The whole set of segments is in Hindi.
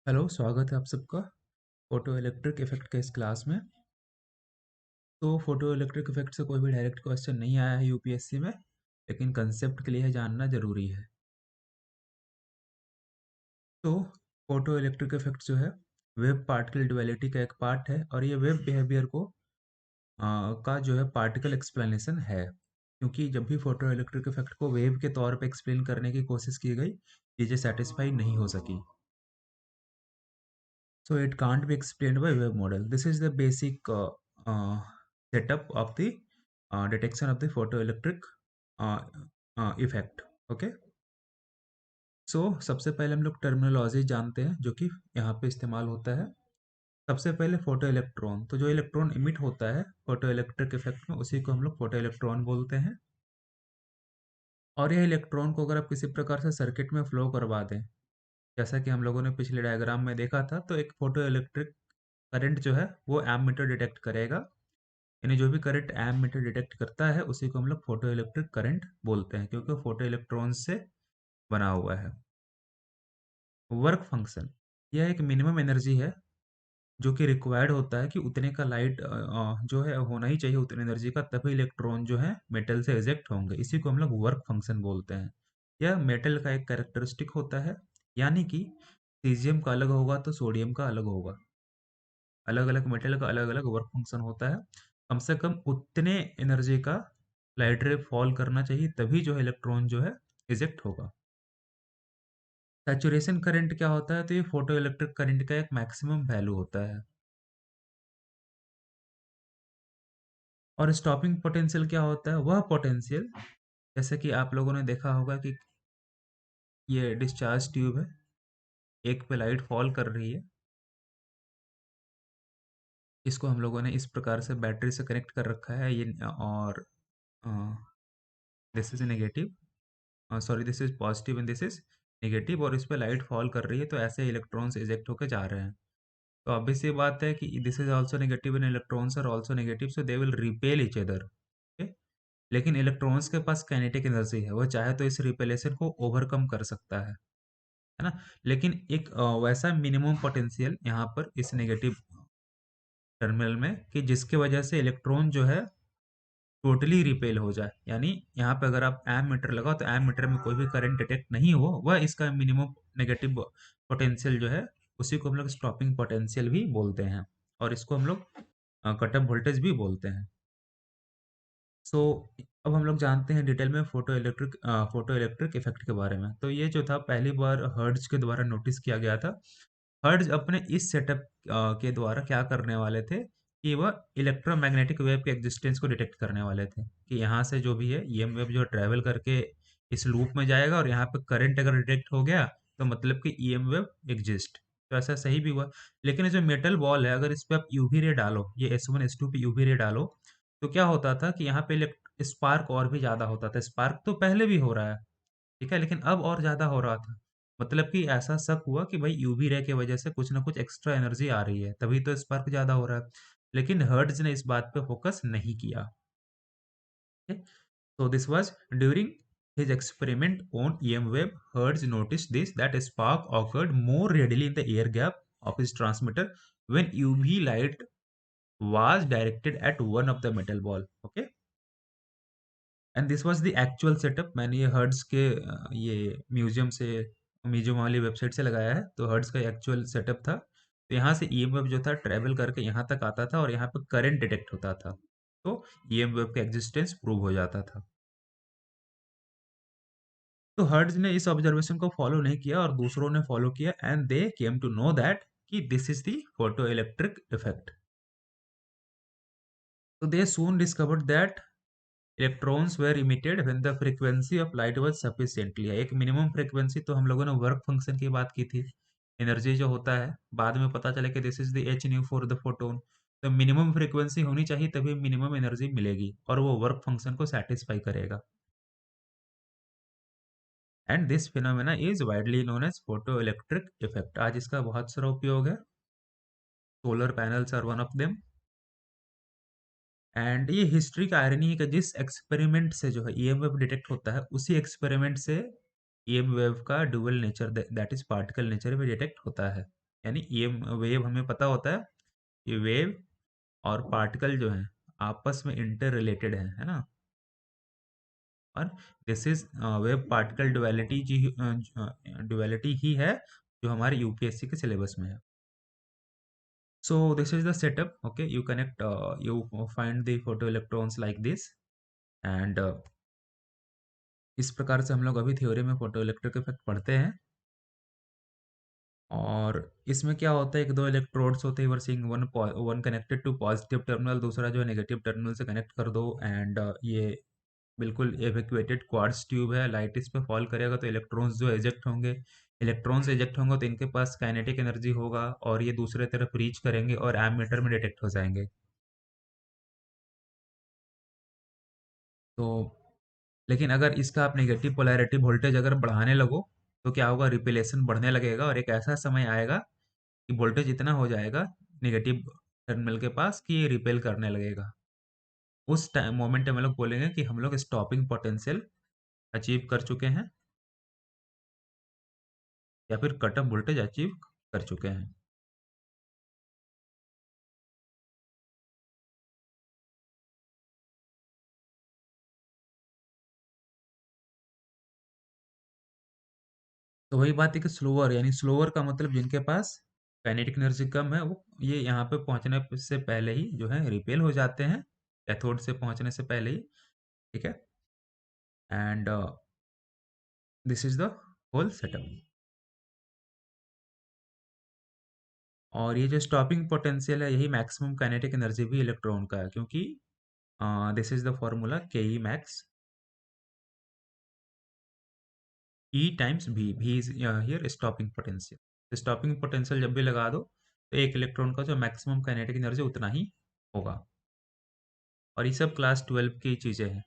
हेलो, स्वागत है आप सबका फोटो इलेक्ट्रिक इफेक्ट के इस क्लास में। तो फोटो इलेक्ट्रिक इफेक्ट से कोई भी डायरेक्ट क्वेश्चन नहीं आया है यूपीएससी में, लेकिन कंसेप्ट क्लियर जानना जरूरी है। तो फोटो इलेक्ट्रिक इफेक्ट जो है वेव पार्टिकल ड्युअलिटी का एक पार्ट है, और ये वेव बिहेवियर को का जो है पार्टिकल एक्सप्लेनेशन है। क्योंकि जब भी फोटो इलेक्ट्रिक इफेक्ट को वेव के तौर पे एक्सप्लेन करने की कोशिश की गई, चीज़ें सेटिस्फाई नहीं हो सकी। So it can't be explained by wave model. This is the basic setup of the detection of the photoelectric uh, effect. Okay. So सबसे पहले हम लोग टर्मिनोलॉजी जानते हैं जो कि यहाँ पे इस्तेमाल होता है। सबसे पहले फोटो इलेक्ट्रॉन, तो जो इलेक्ट्रॉन इमिट होता है फोटो इलेक्ट्रिक इफेक्ट में, उसी को हम लोग फोटो इलेक्ट्रॉन बोलते हैं। और यह इलेक्ट्रॉन को अगर आप किसी प्रकार से सर्किट में फ्लो करवा दें, जैसा कि हम लोगों ने पिछले डायग्राम में देखा था, तो एक फोटो इलेक्ट्रिक करंट जो है वो एमीटर डिटेक्ट करेगा। यानी जो भी करंट एमीटर डिटेक्ट करता है उसी को हम लोग फोटो इलेक्ट्रिक करंट बोलते हैं, क्योंकि फोटो इलेक्ट्रॉन से बना हुआ है। वर्क फंक्शन, यह एक मिनिमम एनर्जी है जो कि रिक्वायर्ड होता है कि उतने का लाइट जो है होना ही चाहिए, उतनी एनर्जी का, तभी इलेक्ट्रॉन जो है मेटल से इजेक्ट होंगे। इसी को हम लोग वर्क फंक्शन बोलते हैं। यह मेटल का एक कैरेक्टरिस्टिक होता है, यानी कि सीजियम का अलग होगा तो सोडियम का अलग होगा। अलग अलग मेटल का अलग अलग वर्क फंक्शन होता है। कम से कम उतने एनर्जी का लाइट रे फॉल करना चाहिए, तभी जो है इलेक्ट्रॉन जो है इजेक्ट होगा। सैचुरेशन करंट क्या होता है? तो ये फोटो इलेक्ट्रिक करंट का एक मैक्सिमम वैल्यू होता है। और स्टॉपिंग पोटेंशियल क्या होता है? वह पोटेंशियल, जैसे कि आप लोगों ने देखा होगा कि ये डिस्चार्ज ट्यूब है, एक पे लाइट फॉल कर रही है, इसको हम लोगों ने इस प्रकार से बैटरी से कनेक्ट कर रखा है। ये और this is negative, sorry this is positive and this is negative, और इस पे लाइट फॉल कर रही है, तो ऐसे इलेक्ट्रॉन्स इजेक्ट होकर जा रहे हैं। तो ऑब्वियस ये बात है कि this is also negative and electrons are also negative, so they will repel each other. लेकिन इलेक्ट्रॉन्स के पास काइनेटिक एनर्जी है, वह चाहे तो इस रिपेलेशन को ओवरकम कर सकता है ना। लेकिन एक वैसा मिनिमम पोटेंशियल यहाँ पर इस नेगेटिव टर्मिनल में, कि जिसके वजह से इलेक्ट्रॉन जो है टोटली रिपेल हो जाए। यानी यहाँ पे अगर आप एम मीटर लगाओ तो एम मीटर में कोई भी करंट डिटेक्ट नहीं हो, वह इसका मिनिमम नेगेटिव पोटेंशियल जो है, उसी को हम लोग स्टॉपिंग पोटेंशियल भी बोलते हैं, और इसको हम लोग कट ऑफ वोल्टेज भी बोलते हैं। सो अब हम लोग जानते हैं डिटेल में फोटो इलेक्ट्रिक इफेक्ट के बारे में। तो ये जो था पहली बार हर्ट्ज के द्वारा नोटिस किया गया था। हर्ट्ज अपने इस सेटअप के द्वारा क्या करने वाले थे कि वह इलेक्ट्रोमैग्नेटिक वेव के एग्जिस्टेंस को डिटेक्ट करने वाले थे, कि यहाँ से जो भी है ईएम वेव जो ट्रैवल करके इस लूप में जाएगा, और यहाँ पे करंट अगर डिटेक्ट हो गया तो मतलब कि ईएम वेव एग्जिस्ट। तो ऐसा सही भी हुआ। लेकिन ये जो मेटल बॉल है, अगर इस पे आप यूवी रे डालो, ये S1 S2 पे यूवी रे डालो, तो क्या होता था कि यहाँ पे स्पार्क और भी ज्यादा होता था। स्पार्क तो पहले भी हो रहा है, ठीक है, लेकिन अब और ज्यादा हो रहा था। मतलब कि ऐसा शक हुआ कि भाई यूवी रे की वजह से कुछ ना कुछ एक्स्ट्रा एनर्जी आ रही है, तभी तो स्पार्क ज्यादा हो रहा है। लेकिन हर्ट्ज ने इस बात पे फोकस नहीं किया। So this was during his experiment on EM wave. Hertz noticed this, that a spark occurred more readily in the air gap of his transmitter when UV light was directed at one of the metal ball. Okay, and this was the actual setup. मैंने ये हर्ट्ज के ये म्यूजियम वाली वेबसाइट से लगाया है, तो हर्ट्ज का एक्चुअल सेटअप था। तो यहाँ से ईएमएफ जो था ट्रेवल करके यहाँ तक आता था, और यहाँ पे करंट डिटेक्ट होता था, तो ईएमएफ का एग्जिस्टेंस प्रूव हो जाता था। तो हर्ट्ज ने इस ऑब्जर्वेशन को फॉलो नहीं किया, और दूसरों ने फॉलो किया, and they came to know that कि this is the photo electric effect. तो they soon discovered that electrons were emitted when the frequency of light was sufficiently. एक मिनिमम फ्रीक्वेंसी, तो हम लोगों ने वर्क फंक्शन की बात की थी, एनर्जी जो होता है, बाद में पता चला कि this is the H nu for the photon. तो मिनिमम फ्रीक्वेंसी होनी चाहिए, तभी मिनिमम एनर्जी मिलेगी, और वो वर्क फंक्शन को सेटिस्फाई करेगा। And this phenomena is widely known as photo electric effect. आज इसका बहुत सारा उपयोग है, solar panels are one of them. And ये हिस्ट्री का आयरनी है कि जिस एक्सपेरिमेंट से जो है ईएम वेव डिटेक्ट होता है, उसी एक्सपेरिमेंट से ईएम वेव का dual nature, that is particle nature, भी डिटेक्ट होता है। यानी ये वेव हमें पता होता है कि वेव और पार्टिकल जो है आपस में इंटर रिलेटेड है ना। और this is wave particle duality ही है जो हमारे यूपीएससी के सिलेबस में है। So this is the setup. Okay, you connect, you find the photo electrons like this, and इस प्रकार से हम लोग अभी थ्योरी में फोटो इलेक्ट्रिक इफेक्ट पढ़ते हैं। और इसमें क्या होता है, एक दो इलेक्ट्रोड्स होते हैं, we're seeing one one connected to positive terminal, दूसरा जो है नेगेटिव टर्मिनल से कनेक्ट कर दो, एंड ये बिल्कुल एवेक्यूएटेड क्वार्ट्ज ट्यूब है। लाइट इस पे फॉल करेगा तो इलेक्ट्रॉन्स जो एजेक्ट होंगे, इलेक्ट्रॉन्स एजेक्ट होंगे तो इनके पास काइनेटिक एनर्जी होगा और ये दूसरे तरफ रीच करेंगे और एमीटर में डिटेक्ट हो जाएंगे। तो लेकिन अगर इसका आप नेगेटिव पोलैरिटी वोल्टेज अगर बढ़ाने लगो तो क्या होगा, रिपेलेशन बढ़ने लगेगा और एक ऐसा समय आएगा कि वोल्टेज इतना हो जाएगा नेगेटिव टर्मिनल के पास कि ये रिपेल करने लगेगा। उस टाइम मोमेंट में हम लोग बोलेंगे कि हम लोग स्टॉपिंग पोटेंशियल अचीव कर चुके हैं या फिर कट ऑफ वोल्टेज अचीव कर चुके हैं। तो वही बात है कि स्लोअर, यानी स्लोअर का मतलब जिनके पास काइनेटिक एनर्जी कम है वो ये यहाँ पे पहुंचने से पहले ही जो है रिपेल हो जाते हैं, कैथोड से पहुंचने से पहले ही। ठीक है, and this is the whole setup. और ये जो स्टॉपिंग पोटेंशियल है यही मैक्सिमम काइनेटिक एनर्जी भी इलेक्ट्रॉन का है, क्योंकि this is the formula K E max, E times V is here stopping potential. Stopping potential जब भी लगा दो तो एक इलेक्ट्रॉन का जो मैक्सिमम काइनेटिक एनर्जी उतना ही होगा। और ये सब क्लास 12 की चीज़ें हैं।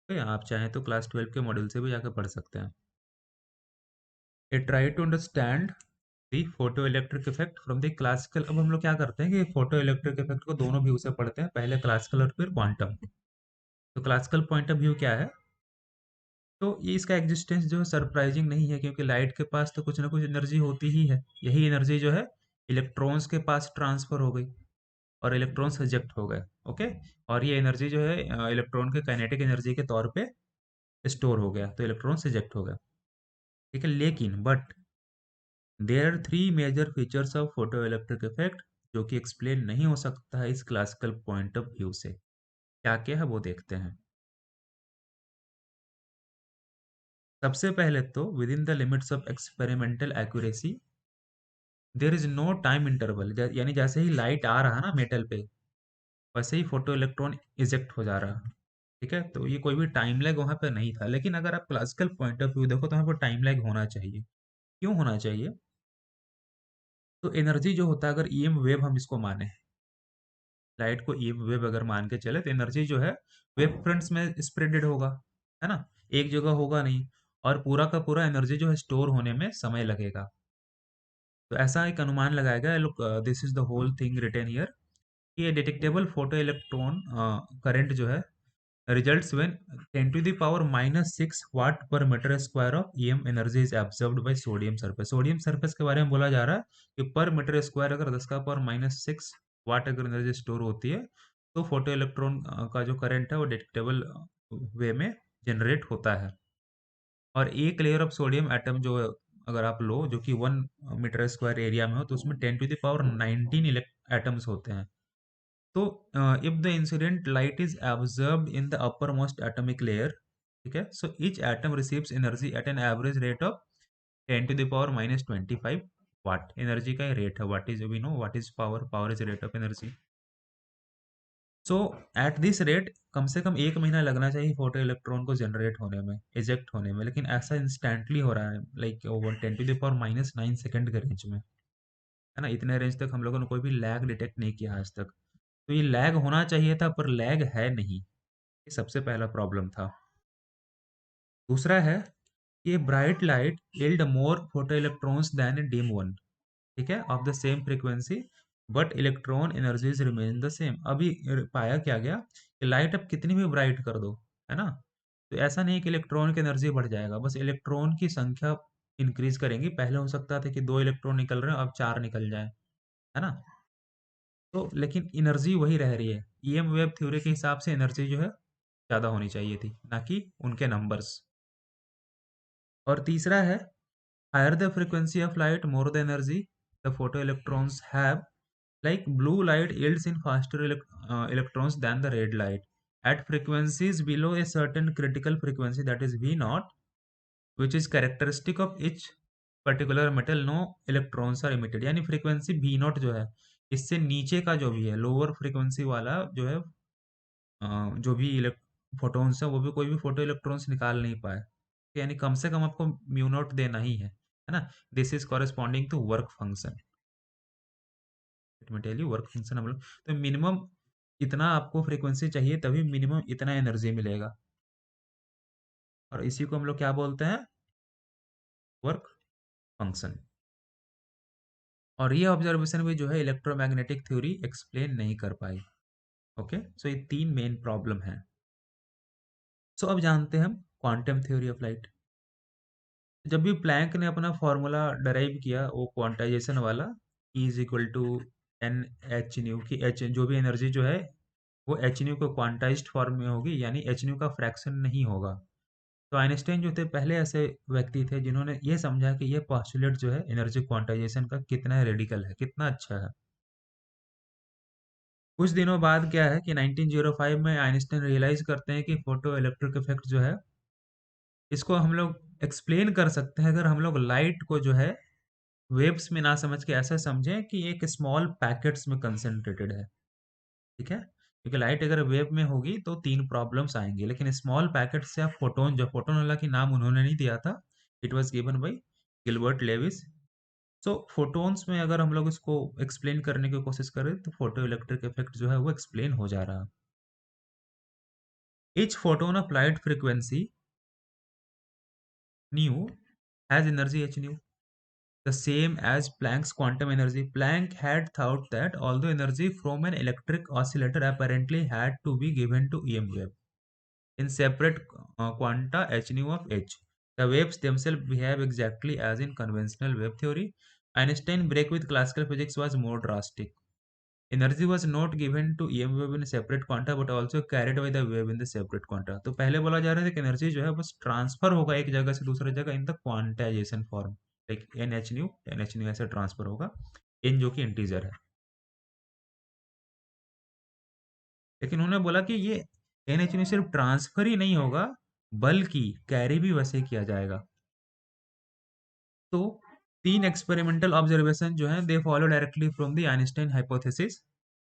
तो आप चाहें तो क्लास 12 के मॉड्यूल से भी जाकर पढ़ सकते हैं। ये try to understand the photo electric effect from the classical. अब हम लोग क्या करते हैं कि फोटो इलेक्ट्रिक इफेक्ट को दोनों व्यू से पढ़ते हैं, पहले क्लासिकल और फिर क्वांटम। तो क्लासिकल पॉइंट ऑफ व्यू क्या है, तो ये इसका एग्जिस्टेंस जो है सरप्राइजिंग नहीं है, क्योंकि लाइट के पास तो कुछ ना कुछ एनर्जी होती ही है। यही एनर्जी जो है इलेक्ट्रॉन्स के पास ट्रांसफर हो गई और इलेक्ट्रॉन्स रिजेक्ट हो गए। ओके, और ये एनर्जी जो है इलेक्ट्रॉन के काइनेटिक एनर्जी के तौर पे स्टोर हो गया, तो इलेक्ट्रॉन्स रिजेक्ट हो गए। ठीक है, लेकिन but there are three major features of photo electric effect जो कि एक्सप्लेन नहीं हो सकता है इस क्लासिकल पॉइंट ऑफ व्यू से। क्या क्या है वो देखते हैं। सबसे पहले तो within the limits of experimental accuracy there is no time interval, यानी जैसे ही लाइट आ रहा ना मेटल पे वैसे ही फोटो इलेक्ट्रॉन इजेक्ट हो जा रहा। ठीक है, तो ये कोई भी टाइम लैग वहां पे नहीं था। लेकिन अगर आप क्लासिकल पॉइंट ऑफ व्यू देखो तो वहाँ पर टाइम लैग होना चाहिए। क्यों होना चाहिए, तो एनर्जी जो होता है, अगर ईएम वेव हम इसको माने, लाइट को ईएम वेव अगर मान के चले, तो एनर्जी जो है वेव फ्रंट्स में स्प्रेडेड होगा, है ना, एक जगह होगा नहीं। और पूरा का पूरा एनर्जी जो है स्टोर होने में समय लगेगा। तो ऐसा एक अनुमान लगाया गया, look this is the whole thing written here, ये डिटेक्टेबल फोटो इलेक्ट्रॉन करंट जो है results when 10 to the power minus 6 watt per meter square of EM energy is absorbed by sodium surface। Sodium surface के बारे में बोला जा रहा है कि पर मीटर स्क्वायर अगर 10 का पावर माइनस 6 वाट अगर एनर्जी स्टोर होती है तो फोटो इलेक्ट्रॉन का जो करंट है वो डिटेक्टेबल वे में जनरेट होता है। और एक लेयर ऑफ सोडियम एटम जो अगर आप लो जो कि 1 मीटर स्क्वायर एरिया में हो तो उसमें 10 टू द पावर 19 एटम्स होते हैं। तो if the incident light is absorbed in the uppermost atomic layer, ठीक है, so each atom receives energy at an average rate of 10 to the power minus 25 watt. Energy का रेट है, what is, we know what is power, power is rate of energy. So at this rate कम से कम 1 महीना लगना चाहिए फोटो इलेक्ट्रॉन को जनरेट होने में, इजेक्ट होने में, लेकिन ऐसा इंस्टेंटली हो रहा है like over 10 to the power minus 9 second के रेंज में, है ना। इतने रेंज तक हम लोगों ने कोई भी लैग डिटेक्ट नहीं किया आज तक। तो ये लैग होना चाहिए था पर लैग है नहीं, ये सबसे पहला प्रॉब्लम था। दूसरा है कि bright light yield more photo electrons than a dim one, ठीक है, of the same frequency, but electron energies remain the same. अभी पाया क्या गया कि लाइट अब कितनी भी ब्राइट कर दो, है ना, तो ऐसा नहीं कि इलेक्ट्रॉन की एनर्जी बढ़ जाएगा, बस इलेक्ट्रॉन की संख्या इंक्रीज करेंगी। पहले हो सकता था कि 2 इलेक्ट्रॉन निकल रहे हैं, अब 4 निकल जाए, है ना? तो लेकिन एनर्जी वही रह रही है। ईएम वेव थ्योरी के हिसाब से एनर्जी जो है ज़्यादा होनी चाहिए थी, ना कि उनके नंबर्स। और तीसरा है, higher the frequency of light more the energy the photo electrons have, like blue light yields in faster electrons than the red light at frequencies below a certain critical frequency, that is V naught, which is characteristic of each particular metal, no electrons are emitted। यानी फ्रीक्वेंसी V नॉट जो है, इससे नीचे का जो भी है, लोअर फ्रीक्वेंसी वाला जो है, जो भी फोटोन्स है, वो भी कोई भी फोटो इलेक्ट्रॉन्स निकाल नहीं पाए। यानी कम से कम आपको म्यू नॉट देना ही है ना? This is corresponding to work function. Me tell you work function हम लोग, तो मिनिमम इतना आपको फ्रीक्वेंसी चाहिए, तभी मिनिमम इतना एनर्जी मिलेगा, और इसी को हम लोग क्या बोलते हैं? Work function. और ये ऑब्जर्वेशन भी जो है इलेक्ट्रोमैग्नेटिक थ्योरी एक्सप्लेन नहीं कर पाई। ओके, सो ये 3 मेन प्रॉब्लम है। सो अब जानते हैं हम क्वांटम थ्योरी ऑफ लाइट। जब भी प्लैंक ने अपना फॉर्मूला डराइव किया, वो क्वांटाइजेशन वाला, E is equal to N H nu, की एच जो भी एनर्जी जो है वो एच न्यू को क्वांटाइज्ड फॉर्म में होगी, यानी एच न्यू का फ्रैक्शन नहीं होगा। तो आइंस्टाइन जो थे पहले ऐसे व्यक्ति थे जिन्होंने ये समझा कि ये पॉस्टुलेट जो है एनर्जी क्वांटाइजेशन का कितना रेडिकल है, कितना अच्छा है। कुछ दिनों बाद क्या है कि 1905 में आइंस्टाइन रियलाइज करते हैं कि फोटो इलेक्ट्रिक इफेक्ट जो है, इसको हम लोग एक्सप्लेन कर सकते हैं अगर हम लोग लाइट को जो है वेव्स में ना समझ के ऐसा समझें कि एक स्मॉल पैकेट्स में कंसेंट्रेटेड है। ठीक है, क्योंकि लाइट अगर वेव में होगी तो 3 प्रॉब्लम्स आएंगे, लेकिन स्मॉल पैकेट से आप फोटोन, जो फोटोन वाला की नाम उन्होंने नहीं दिया था, it was given by Gilbert Lewis. So photons में अगर हम लोग इसको एक्सप्लेन करने की कोशिश करें तो फोटो इलेक्ट्रिक इफेक्ट जो है वो एक्सप्लेन हो जा रहा है। Each photon of light frequency nu has energy h nu, the same as Planck's quantum energy. Planck had thought that although energy from an electric oscillator apparently had to be given to EM wave in separate quanta h nu of h, the waves themselves behave exactly as in conventional wave theory. Einstein break with classical physics was more drastic. Energy was not given to EM wave in separate quanta but also carried by the wave in the separate quanta। तो पहले बोला जा रहा था कि एनर्जी जो है बस ट्रांसफर होगा एक जगह से दूसरी जगह in the quantization form, like an H new ऐसे ट्रांसफर होगा, एन जो कि इंटीजर है। लेकिन उन्होंने बोला कि ये एन एच न्यू सिर्फ ट्रांसफर ही नहीं होगा, बल्कि कैरी भी वैसे किया जाएगा। तो 3 एक्सपेरिमेंटल ऑब्जर्वेशन जो है they follow directly from the Einstein hypothesis.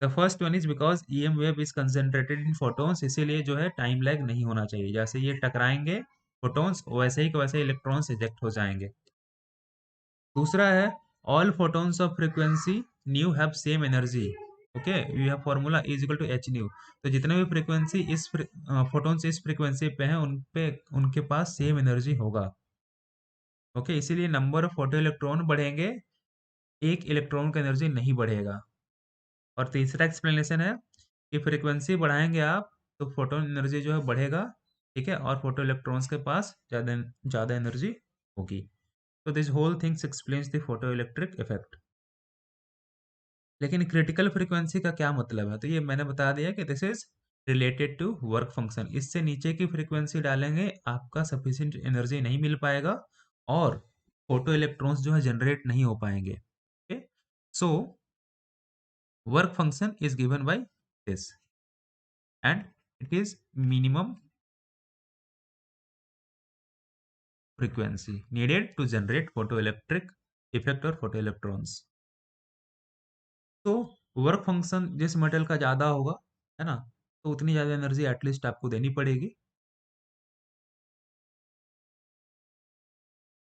The first one is because EM wave is concentrated in photons, इसीलिए जो है टाइम लैग नहीं होना चाहिए, जैसे ये टकराएंगे फोटॉन्स वैसे ही के वैसे इलेक्ट्रॉन्स इजेक्ट हो जाएंगे। दूसरा है, all photons of frequency nu have same energy. Okay, you have formula is equal to H nu. तो जितने भी फ्रीक्वेंसी इस फोटॉन्स इस फ्रीक्वेंसी पे हैं उन पे उनके पास सेम एनर्जी होगा। ओके, इसीलिए नंबर ऑफ फोटो इलेक्ट्रॉन बढ़ेंगे, एक इलेक्ट्रॉन का एनर्जी नहीं बढ़ेगा। और तीसरा एक्सप्लेनेशन है कि फ्रीक्वेंसी बढ़ाएंगे आप तो फोटोन एनर्जी जो है बढ़ेगा, ठीक है, और फोटो इलेक्ट्रॉन्स के पास ज़्यादा ज़्यादा एनर्जी होगी। तो this whole things explains the photo electric effect. लेकिन क्रिटिकल फ्रीक्वेंसी का क्या मतलब है? तो ये मैंने बता दिया कि this is related to work function. इससे नीचे की फ्रीक्वेंसी डालेंगे आपका सफिशिएंट एनर्जी नहीं मिल पाएगा और फोटो इलेक्ट्रॉन्स जो है जनरेट नहीं हो पाएंगे। Okay, so work function is given by this and it is minimum frequency needed to generate photoelectric effect और photoelectrons। तो वर्क फंक्शन जिस मेटल का ज़्यादा होगा, है ना, तो उतनी ज़्यादा एनर्जी एटलीस्ट आपको देनी पड़ेगी।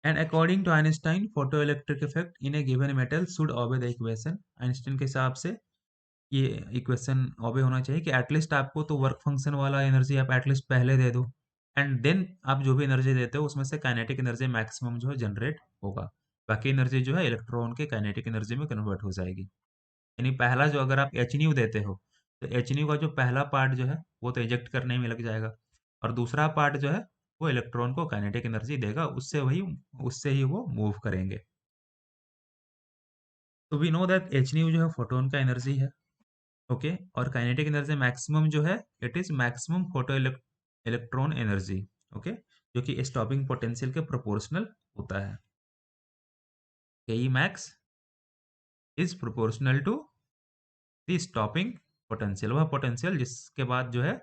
And according to Einstein photoelectric effect in a given metal should obey the equation. Einstein के हिसाब से ये इक्वेशन ओबे होना चाहिए कि एटलीस्ट आपको तो वर्क फंक्शन वाला एनर्जी आप एटलीस्ट पहले दे दो, एंड देन आप जो भी एनर्जी देते हो उसमें से काइनेटिक एनर्जी मैक्सिमम जो है जनरेट होगा, बाकी एनर्जी जो है इलेक्ट्रॉन के काइनेटिक एनर्जी में कन्वर्ट हो जाएगी। यानी पहला जो अगर आप एच न्यू देते हो तो एच न्यू का जो पहला पार्ट जो है वो तो इजेक्ट करने में लग जाएगा, और दूसरा पार्ट जो है वो इलेक्ट्रॉन को काइनेटिक एनर्जी देगा, उससे ही वो मूव करेंगे। तो we know that h nu जो है फोटोन का एनर्जी है, ओके। और काइनेटिक एनर्जी मैक्सिमम जो है it is maximum photoelectron energy, okay, जो कि स्टॉपिंग पोटेंशियल के प्रोपोर्शनल होता है। K E max is proportional to the stopping potential, वह पोटेंशियल जिसके बाद जो है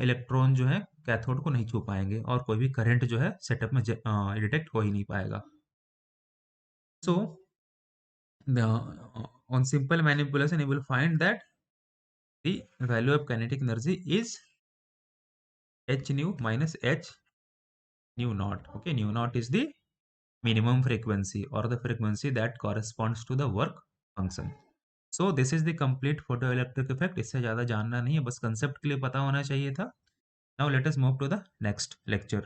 इलेक्ट्रॉन जो है कैथोड को नहीं छू पाएंगे और कोई भी करंट जो है सेटअप में डिटेक्ट हो ही नहीं पाएगा। सो on simple manipulation you will find that the value of kinetic energy is h nu minus h nu naught, okay. Nu naught is the minimum frequency or the frequency that corresponds to the work function. So this is the complete photoelectric effect. इससे ज़्यादा जानना नहीं है, बस कंसेप्ट के लिए पता होना चाहिए था. Now let us move to the next lecture.